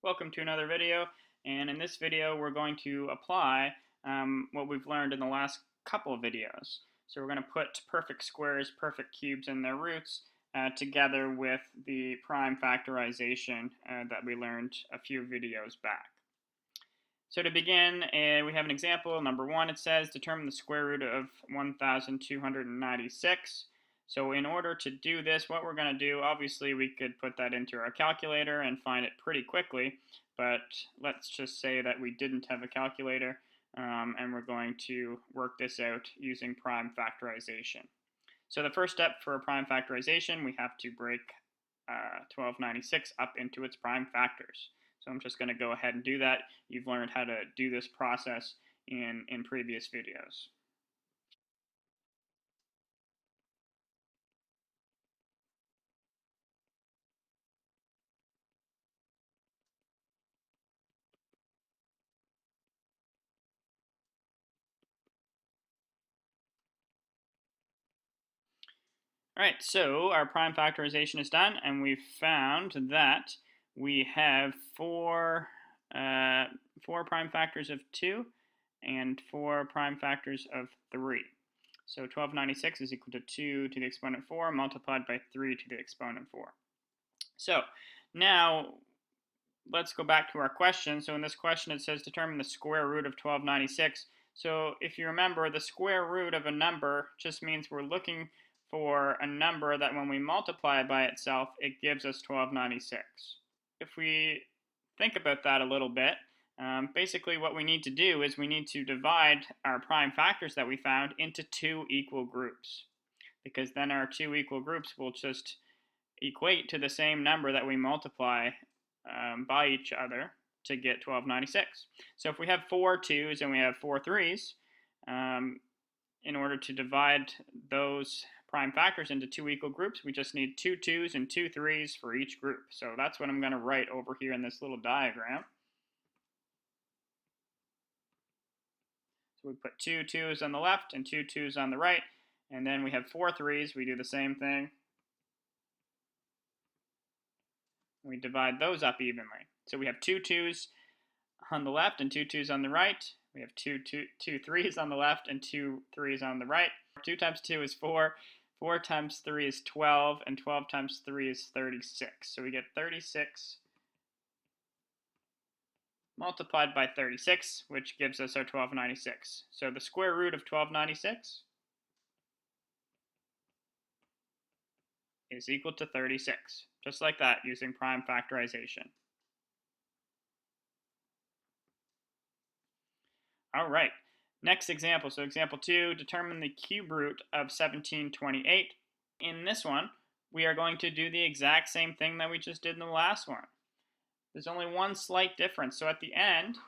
Welcome to another video, and in this video we're going to apply what we've learned in the last couple of videos. So we're going to put perfect squares, perfect cubes, and their roots together with the prime factorization that we learned a few videos back. So to begin, we have an example. Number 1, it says determine the square root of 1,296. So in order to do this, what we're going to do, obviously we could put that into our calculator and find it pretty quickly, but let's just say that we didn't have a calculator, and we're going to work this out using prime factorization. So the first step for prime factorization, we have to break 1296 up into its prime factors. So I'm just going to go ahead and do that. You've learned how to do this process in previous videos. All right, so our prime factorization is done, and we've found that we have four prime factors of 2 and 4 prime factors of 3. So 1296 is equal to 2 to the exponent 4 multiplied by 3 to the exponent 4. So now let's go back to our question. So in this question it says determine the square root of 1296. So if you remember, the square root of a number just means we're looking for a number that when we multiply by itself, it gives us 1296. If we think about that a little bit, basically what we need to do is we need to divide our prime factors that we found into 2 equal groups, because then our 2 equal groups will just equate to the same number that we multiply by each other to get 1296. So if we have 4 2's and we have 4 3's, in order to divide those prime factors into 2 equal groups, we just need 2 2's and 2 3's for each group. So that's what I'm going to write over here in this little diagram. So we put 2 2's on the left and 2 2's on the right, and then we have 4 3's. We do the same thing. We divide those up evenly. So we have 2 2's on the left and 2 2's on the right. We have 2 3's on the left and 2 3's on the right. 2 times 2 is 4. 4 times 3 is 12, and 12 times 3 is 36. So we get 36 multiplied by 36, which gives us our 1296. So the square root of 1296 is equal to 36, just like that, using prime factorization. All right, next example. So example 2, determine the cube root of 1728. In this one, we are going to do the exact same thing that we just did in the last one. There's only one slight difference. So at the end,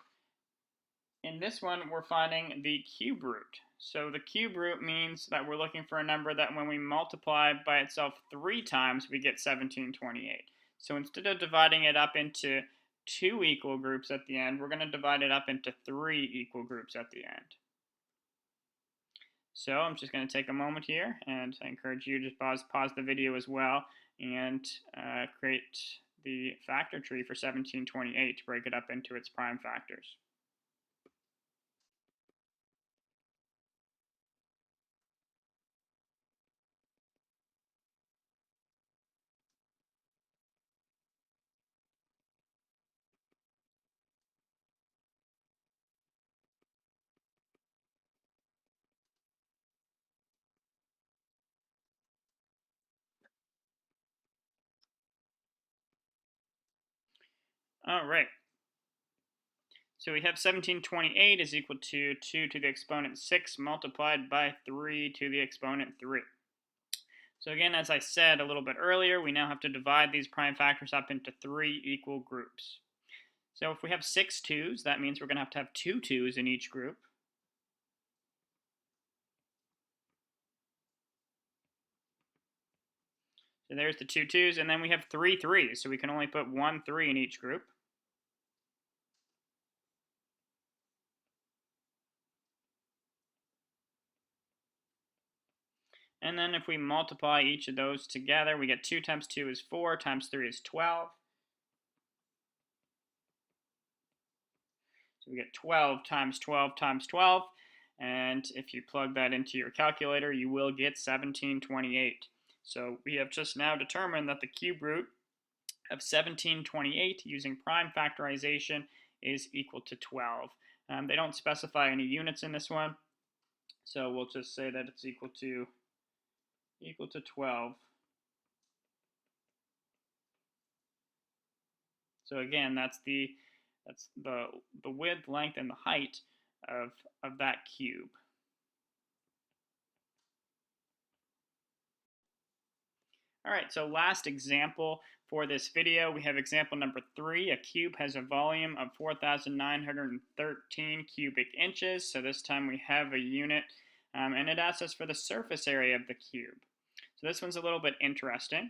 in this one, we're finding the cube root. So the cube root means that we're looking for a number that when we multiply by itself 3 times, we get 1728. So instead of dividing it up into 2 equal groups at the end, we're going to divide it up into 3 equal groups at the end. So I'm just going to take a moment here, and I encourage you to pause the video as well and create the factor tree for 1728 to break it up into its prime factors. All right. So we have 1728 is equal to 2 to the exponent 6 multiplied by 3 to the exponent 3. So again, as I said a little bit earlier, we now have to divide these prime factors up into 3 equal groups. So if we have 6 2's, that means we're going to have 2 2's in each group. So there's the 2 2's, and then we have 3 3's, so we can only put 1 3 in each group. And then if we multiply each of those together, we get 2 times 2 is 4, times 3 is 12. we get 12 times 12 times 12. And if you plug that into your calculator, you will get 1728. So we have just now determined that the cube root of 1728 using prime factorization is equal to 12. They don't specify any units in this one, so we'll just say that it's equal to 12. So again, that's the width, length, and the height of that cube. All right, so last example for this video, we have example number 3. A cube has a volume of 4,913 cubic inches. So this time we have a unit, and it asks us for the surface area of the cube. So this one's a little bit interesting.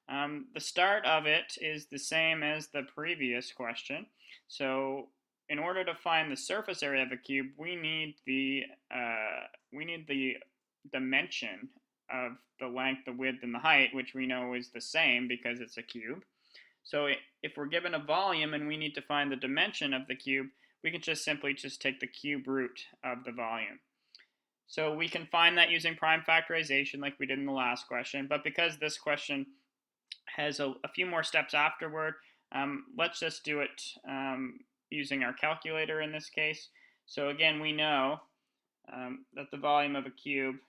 The start of it is the same as the previous question. So in order to find the surface area of a cube, we need the dimension of the length, the width, and the height, which we know is the same because it's a cube. So if we're given a volume and we need to find the dimension of the cube, we can just simply take the cube root of the volume. So we can find that using prime factorization like we did in the last question, but because this question has a few more steps afterward, let's just do it using our calculator in this case. So again, we know that the volume of a cube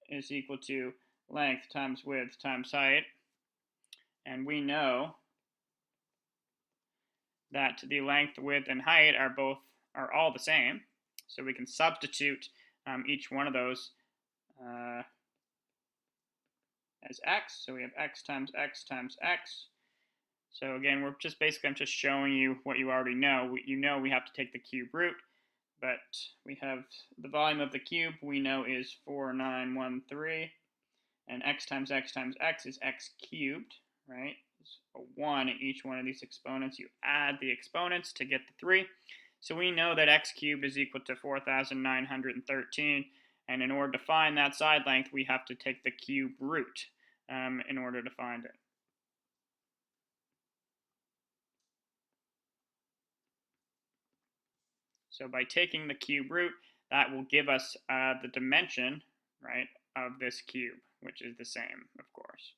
is equal to length times width times height, and we know that the length, width, and height are all the same, so we can substitute each one of those as x. So we have x times x times x. So again, I'm just showing you what you already know. You know we have to take the cube root, but we have the volume of the cube we know is 4913, and x times x times x is x cubed, right? There's a 1 in each one of these exponents. You add the exponents to get the 3. So we know that x cubed is equal to 4,913, and in order to find that side length, we have to take the cube root in order to find it. So by taking the cube root, that will give us the dimension, right, of this cube, which is the same, of course.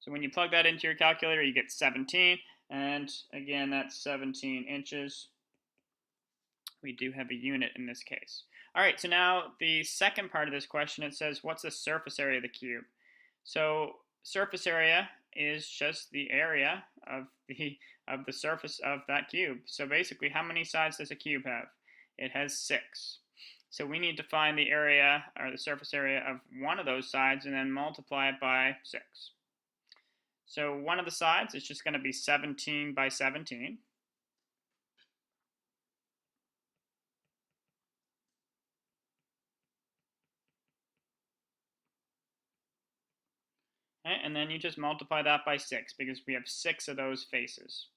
So when you plug that into your calculator, you get 17, and again, that's 17 inches. We do have a unit in this case. All right, so now the second part of this question, it says, what's the surface area of the cube? So surface area is just the area of the surface of that cube. So basically, how many sides does a cube have? It has 6. So we need to find the area, or the surface area of one of those sides, and then multiply it by 6. So one of the sides is just going to be 17 by 17. Okay, and then you just multiply that by 6 because we have 6 of those faces.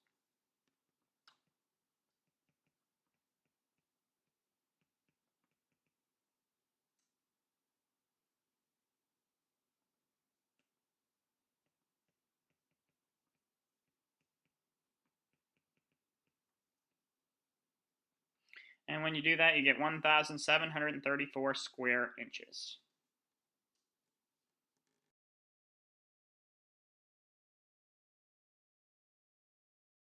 And when you do that, you get 1,734 square inches.